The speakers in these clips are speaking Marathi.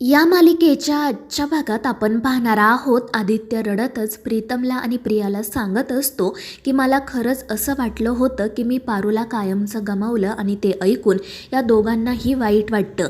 या मालिकेच्या आजच्या भागात आपण पाहणार आहोत आदित्य रडतच प्रीतमला आणि प्रियाला सांगत असतो की मला खरंच असं वाटलं होतं की मी पारूला कायमचं गमावलं आणि ते ऐकून या दोघांनाही वाईट वाटतं.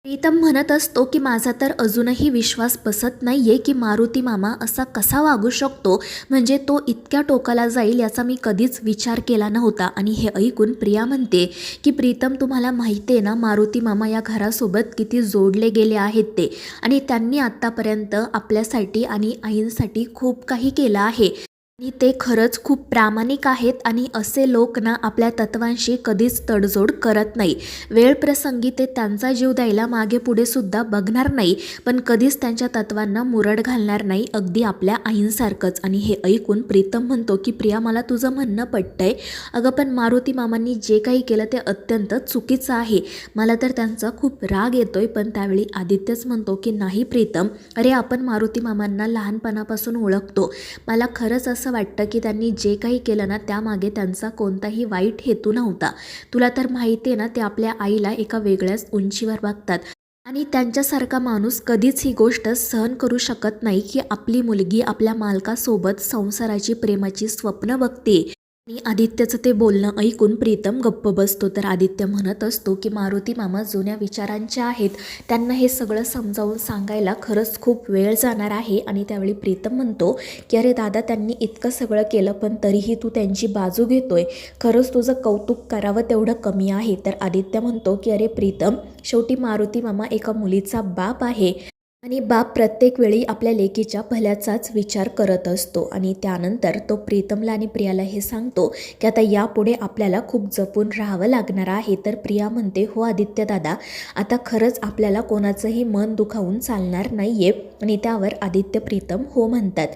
प्रीतम म्हणत असतो की माझा तर अजूनही विश्वास बसत नाहीये की मारुती मामा असा कसा वागू शकतो, म्हणजे तो इतक्या टोकाला जाईल याचा मी कधीच विचार केला नव्हता. आणि हे ऐकून प्रिया म्हणते की प्रीतम तुम्हाला माहिती आहे ना, मारुती मामा या घरासोबत किती जोडले गेले आहेत ते, आणि त्यांनी आत्तापर्यंत आपल्यासाठी आणि आईंसाठी खूप काही केलं आहे आणि ते खरंच खूप प्रामाणिक आहेत. आणि असे लोक ना आपल्या तत्वांशी कधीच तडजोड करत नाही. वेळ प्रसंगी ते त्यांचा जीव द्यायला मागे पुढे सुद्धा बघणार नाही, पण कधीच त्यांच्या तत्वांना मुरड घालणार नाही, अगदी आपल्या आईंसारखंच. आणि हे ऐकून प्रीतम म्हणतो की प्रिया मला तुझं म्हणणं पटतंय, अगं पण मारुती मामांनी जे काही केलं ते अत्यंत चुकीचं आहे, मला तर त्यांचा खूप राग येतोय. पण त्यावेळी आदित्यच म्हणतो की नाही प्रीतम, अरे आपण मारुती मामांना लहानपणापासून ओळखतो, मला खरंच असं वाटतं की त्यांनी जे काही केलं ना त्यामागे त्यांचा कोणताही वाईट हेतू नव्हता. तुला तर माहिती आहे ना, ते आपल्या आईला एका वेगळ्याच उंचीवर बघतात आणि त्यांच्यासारखा माणूस कधीच ही गोष्ट सहन करू शकत नाही की आपली मुलगी आपल्या मालकासोबत संसाराची प्रेमाची स्वप्न बघते. आणि आदित्यचं ते बोलणं ऐकून प्रीतम गप्प बसतो. तर आदित्य म्हणत असतो की मारुती मामा जुन्या विचारांचे आहेत, त्यांना हे सगळं समजावून सांगायला खरंच खूप वेळ जाणार आहे. आणि त्यावेळी प्रीतम म्हणतो की अरे दादा, त्यांनी इतकं सगळं केलं पण तरीही तू त्यांची बाजू घेतोय, खरंच तुझं कौतुक करावं तेवढं कमी आहे. तर आदित्य म्हणतो की अरे प्रीतम, शेवटी मारुती मामा एका मुलीचा बाप आहे आणि बाप प्रत्येक वेळी आपल्या लेकीच्या भल्याचाच विचार करत असतो. आणि त्यानंतर तो प्रीतमला आणि प्रियाला हे सांगतो की आता यापुढे आपल्याला खूप जपून राहावं लागणार आहे. तर प्रिया म्हणते हो आदित्य दादा, आता खरंच आपल्याला कोणाचंही मन दुखावून चालणार नाहीये. आणि त्यावर आदित्य प्रीतम हो म्हणतात.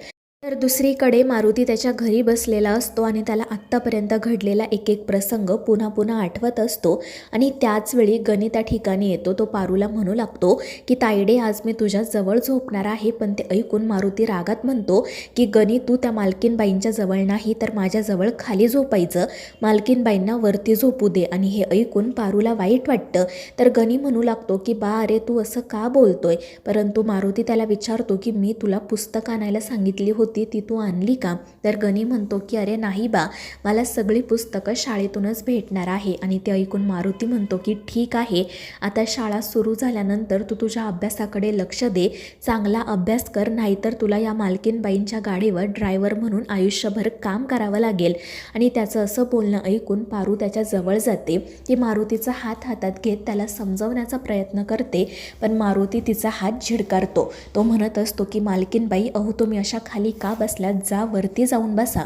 तर दुसरीकडे मारुती त्याच्या घरी बसलेला असतो आणि त्याला आत्तापर्यंत घडलेला एक एक प्रसंग पुन्हा पुन्हा आठवत असतो. आणि त्याचवेळी गणी त्या ठिकाणी येतो. तो पारूला म्हणू लागतो की तायडे, आज मी तुझ्या जवळ झोपणार आहे. पण ते ऐकून मारुती रागात म्हणतो की गणी, तू त्या मालकीनबाईंच्या जवळ नाही तर माझ्याजवळ खाली झोपायचं, मालकीनबाईंना वरती झोपू दे. आणि हे ऐकून पारूला वाईट वाटतं. तर गणी म्हणू लागतो की बा, अरे तू असं का बोलतोय. परंतु मारुती त्याला विचारतो की मी तुला पुस्तक आणायला सांगितली होती, ती तू आणली का. तर गणी म्हणतो की अरे नाही बा, मला सगळी पुस्तकं शाळेतूनच भेटणार आहे. आणि ते ऐकून मारुती म्हणतो की ठीक आहे, आता शाळा सुरू झाल्यानंतर तू तुझ्या अभ्यासाकडे लक्ष दे, चांगला अभ्यास कर, नाहीतर तुला या मालकीनबाईंच्या गाडीवर ड्रायव्हर म्हणून आयुष्यभर काम करावं लागेल. आणि त्याचं असं बोलणं ऐकून पारू त्याच्या जवळ जाते. ती मारुतीचा हात हातात घेत त्याला समजावण्याचा प्रयत्न करते, पण मारुती तिचा हात झिडकारतो. तो म्हणत असतो की मालकीनबाई, अहो तुम्ही अशा खाली का बसल्यात, जा वरती जाऊन बसा.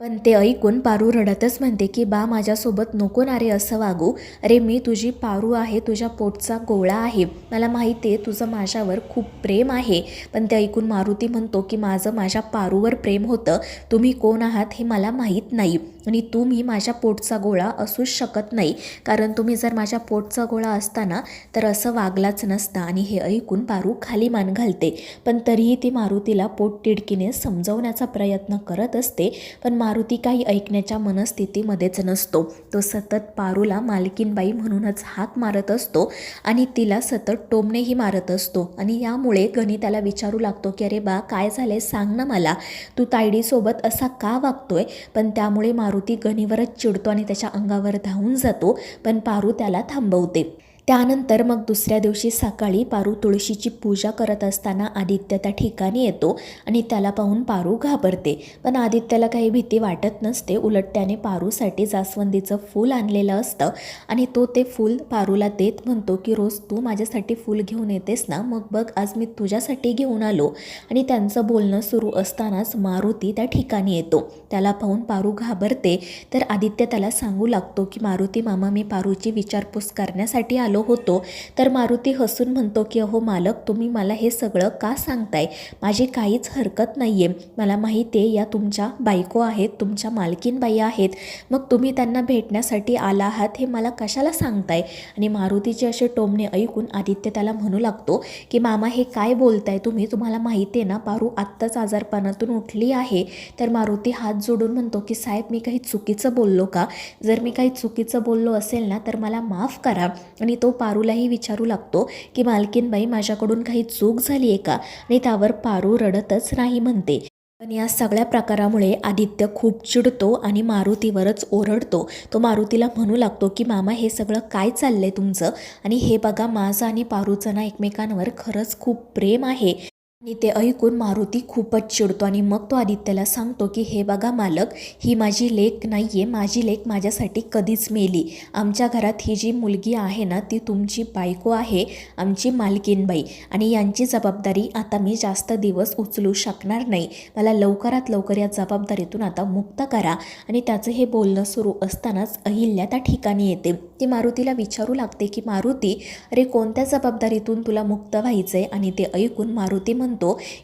पण ते ऐकून पारू रडतच म्हणते की बा, माझ्यासोबत नको ना रे असं वागू, अरे मी तुझी पारू आहे, तुझ्या पोटचा गोळा आहे, मला माहिती आहे तुझं माझ्यावर खूप प्रेम आहे. पण ते ऐकून मारुती म्हणतो की माझं माझ्या पारूवर प्रेम होतं, तुम्ही कोण आहात हे मला माहीत नाही, आणि तुम्ही माझ्या पोटचा गोळा असूच शकत नाही, कारण तुम्ही जर माझ्या पोटचा गोळा असताना तर असं वागलाच नसता. आणि हे ऐकून पारू खाली मान घालते, पण तरीही ती मारुतीला पोटतिडकीने समजवण्याचा प्रयत्न करत असते. पण मारुती काही ऐकण्याच्या मनस्थितीमध्येच नसतो. तो सतत पारूला मालकीनबाई म्हणूनच हाक मारत असतो आणि तिला सतत टोमणेही मारत असतो. आणि यामुळे गणी त्याला विचारू लागतो की अरे बा, काय झाले सांग ना मला, तू तायडीसोबत असा का वागतोय. पण त्यामुळे मारुती गणीवरच चिडतो आणि त्याच्या अंगावर धावून जातो, पण पारू त्याला थांबवते. त्यानंतर मग दुसऱ्या दिवशी सकाळी पारू तुळशीची पूजा करत असताना आदित्य त्या ठिकाणी येतो आणि त्याला पाहून पारू घाबरते. पण आदित्यला काही भीती वाटत नसते, उलट त्याने पारूसाठी जास्वंदीचं फूल आणलेलं असतं आणि तो ते फूल पारूला देत म्हणतो की रोज तू माझ्यासाठी फूल घेऊन येतेस ना, मग बघ आज मी तुझ्यासाठी घेऊन आलो. आणि त्यांचं बोलणं सुरू असतानाच मारुती त्या ठिकाणी येतो. त्याला पाहून पारू घाबरते. तर आदित्य त्याला सांगू लागतो की मारुती मामा, मी पारूची विचारपूस करण्यासाठी आलो होतो. तर मारुती हसून म्हणतो की अहो मालक, तुम्ही मला हे सगळं का सांगताय, माझी काहीच हरकत नाही आहे, मला माहिती आहे या तुमच्या बायको आहेत, तुमच्या मालकीनबाई आहेत, मग तुम्ही त्यांना भेटण्यासाठी आला आहात हे मला कशाला सांगताय. आणि मारुतीचे असे टोमणे ऐकून आदित्य त्याला म्हणू लागतो की मामा हे काय बोलताय तुम्ही, तुम्हाला माहिती आहे ना पारू आत्ताच आजारपणातून उठली आहे. तर मारुती हात जोडून म्हणतो की साहेब, मी काही चुकीचं बोललो का, जर मी काही चुकीचं बोललो असेल ना तर मला माफ करा. आणि तो पारूलाही विचारू लागतो की मालकीनबाई माझ्याकडून काही चूक झाली आहे का, आणि त्यावर पारू रडतच नाही म्हणते. पण या सगळ्या प्रकारामुळे आदित्य खूप चिडतो आणि मारुतीवरच ओरडतो. तो मारुतीला म्हणू लागतो की मामा हे सगळं काय चाललंय तुमचं, आणि हे बघा माझं आणि पारूचं ना एकमेकांवर खरंच खूप प्रेम आहे. आणि ते ऐकून मारुती खूपच चिडतो आणि मग तो आदित्यला सांगतो की हे बघा मालक, ही माझी लेक नाही आहे, माझी लेक माझ्यासाठी कधीच मेली. आमच्या घरात ही जी मुलगी आहे ना ती तुमची बायको आहे, आमची मालकीनबाई, आणि यांची जबाबदारी आता मी जास्त दिवस उचलू शकणार नाही. मला लवकरात लवकर या जबाबदारीतून आता मुक्त करा. आणि त्याचं हे बोलणं सुरू असतानाच अहिल्या त्या ठिकाणी येते. ती मारुतीला विचारू लागते की मारुती, अरे कोणत्या जबाबदारीतून तुला मुक्त व्हायचं आहे. आणि ते ऐकून मारुती म्हणतो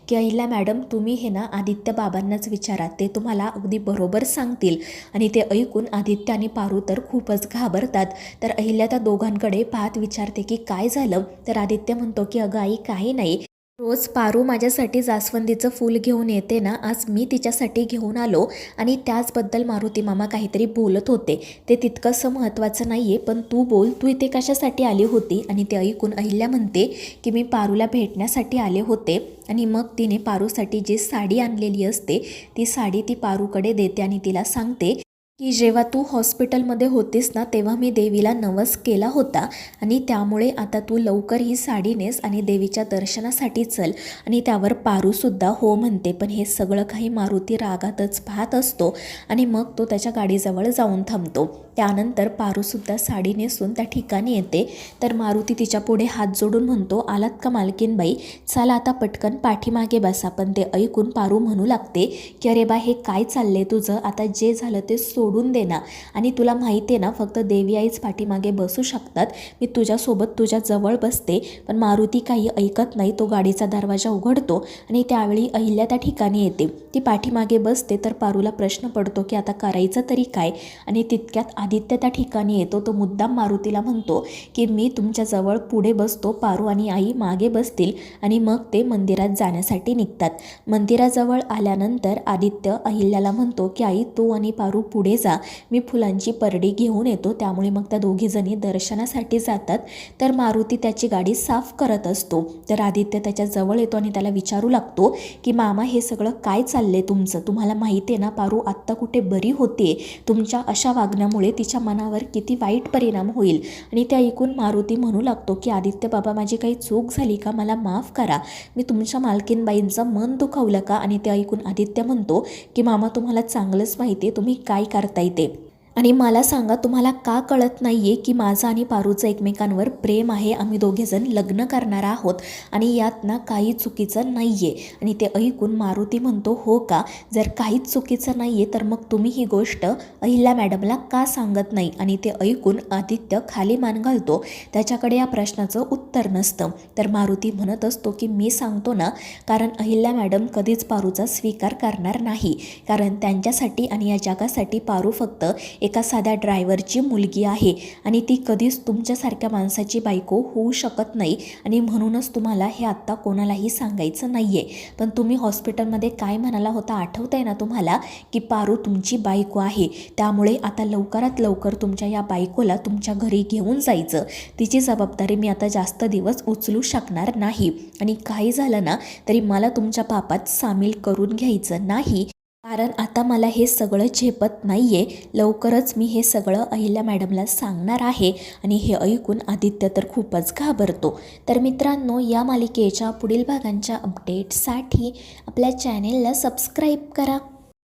की अहिल्या मॅडम, तुम्ही हे ना आदित्य बाबांनाच विचारा, ते तुम्हाला अगदी बरोबर सांगतील. आणि ते ऐकून आदित्य आणि पारू तर खूपच घाबरतात. तर अहिल्या त्या दोघांकडे पाहत विचारते की काय झालं. तर आदित्य म्हणतो की अगं आई काही नाही, रोज पारू माझ्यासाठी जास्वंदीचं फूल घेऊन येते ना, आज मी तिच्यासाठी घेऊन आलो. आणि त्याचबद्दल मारुती मामा काहीतरी बोलत होते, ते तितकंसं महत्त्वाचं नाही आहे, पण तू बोल, तू इथे कशासाठी आली होती. आणि ते ऐकून अहिल्या म्हणते की मी पारूला भेटण्यासाठी आले होते. आणि मग तिने पारूसाठी जी साडी आणलेली असते ती साडी ती पारूकडे देते आणि तिला सांगते की जेव्हा तू हॉस्पिटलमध्ये होतीस ना तेव्हा मी देवीला नवस केला होता, आणि त्यामुळे आता तू लवकर ही साडी नेस आणि देवीच्या दर्शनासाठी चल. आणि त्यावर पारूसुद्धा हो म्हणते. पण हे सगळं काही मारुती रागातच पाहत असतो आणि मग तो त्याच्या गाडीजवळ जाऊन थांबतो. त्यानंतर पारूसुद्धा साडी नेसून त्या ठिकाणी येते. तर मारुती तिच्या पुढे हात जोडून म्हणतो, आलात का मालकीनबाई, चला आता पटकन पाठीमागे बसा. पण ते ऐकून पारू म्हणू लागते की अरे बा, हे काय चाललंय तुझं, आता जे झालं ते सोडून दे ना. आणि तुला माहिती आहे ना फक्त देवी आईच पाठीमागे बसू शकतात, मी तुझ्यासोबत तुझ्या जवळ बसते. पण मारुती काही ऐकत नाही. तो गाडीचा दरवाजा उघडतो आणि त्यावेळी अहिल्या त्या ठिकाणी येते. ती पाठीमागे बसते. तर पारूला प्रश्न पडतो की आता करायचं तरी काय. आणि तितक्यात आदित्य त्या ठिकाणी येतो. तो मुद्दाम मारुतीला म्हणतो की मी तुमच्याजवळ पुढे बसतो, पारू आणि आई मागे बसतील. आणि मग ते मंदिरात जाण्यासाठी निघतात. मंदिराजवळ आल्यानंतर आदित्य अहिल्याला म्हणतो की आई, तू आणि पारू पुढे जा, मी फुलांची परडी घेऊन येतो. त्यामुळे मग त्या दोघीजणी दर्शनासाठी जातात. तर मारुती त्याची गाडी साफ करत असतो. तर आदित्य त्याच्या जवळ येतो आणि त्याला विचारू लागतो की मामा, हे सगळं काय चाललंय तुमचं, तुम्हाला माहिती आहे ना पारू आत्ता कुठे बरी होते, तुमच्या अशा वागण्यामुळे तिच्या मनावर किती वाईट परिणाम होईल. आणि ते ऐकून मारुती म्हणू लागतो की आदित्य बाबा, माझी काही चूक झाली का, मला माफ करा, मी तुमच्या मालकीनबाईंचं मन दुखावलं का. आणि ते ऐकून आदित्य म्हणतो की मामा, तुम्हाला चांगलंच माहिती आहे तुम्ही काय करताय ते, आणि मला सांगा तुम्हाला का कळत नाही आहे की माझं आणि पारूचं एकमेकांवर प्रेम आहे, आम्ही दोघेजण लग्न करणार आहोत आणि यात ना काही चुकीचं नाही आहे. आणि ते ऐकून मारुती म्हणतो हो का, जर काहीच चुकीचं नाही आहे तर मग तुम्ही ही गोष्ट अहिल्या मॅडमला का सांगत नाही. आणि ते ऐकून आदित्य खाली मान घालतो, त्याच्याकडे या प्रश्नाचं उत्तर नसतं. तर मारुती म्हणत असतो की मी सांगतो ना, कारण अहिल्या मॅडम कधीच पारूचा स्वीकार करणार नाही, कारण त्यांच्यासाठी आणि या जगासाठी पारू फक्त एका साध्या ड्रायव्हरची मुलगी आहे आणि ती कधीच तुमच्यासारख्या माणसाची बायको होऊ शकत नाही. आणि म्हणूनच तुम्हाला हे आत्ता कोणालाही सांगायचं नाही आहे. पण तुम्ही हॉस्पिटलमध्ये काय म्हणाला होता आठवत आहे ना तुम्हाला, की पारू तुमची बायको आहे, त्यामुळे आता लवकरात लवकर तुमच्या या बायकोला तुमच्या घरी घेऊन जायचं, तिची जबाबदारी मी आता जास्त दिवस उचलू शकणार नाही. आणि काही झालं ना तरी मला तुमच्या पापात सामील करून घ्यायचं नाही, कारण आता मला हे सगळं झेपत नाही आहे. लवकरच मी हे सगळं अहिल्या मॅडमला सांगणार आहे. आणि हे ऐकून आदित्य तर खूपच घाबरतो. तर मित्रांनो, या मालिकेच्या पुढील भागांच्या अपडेटसाठी आपल्या चॅनेलला सबस्क्राईब करा.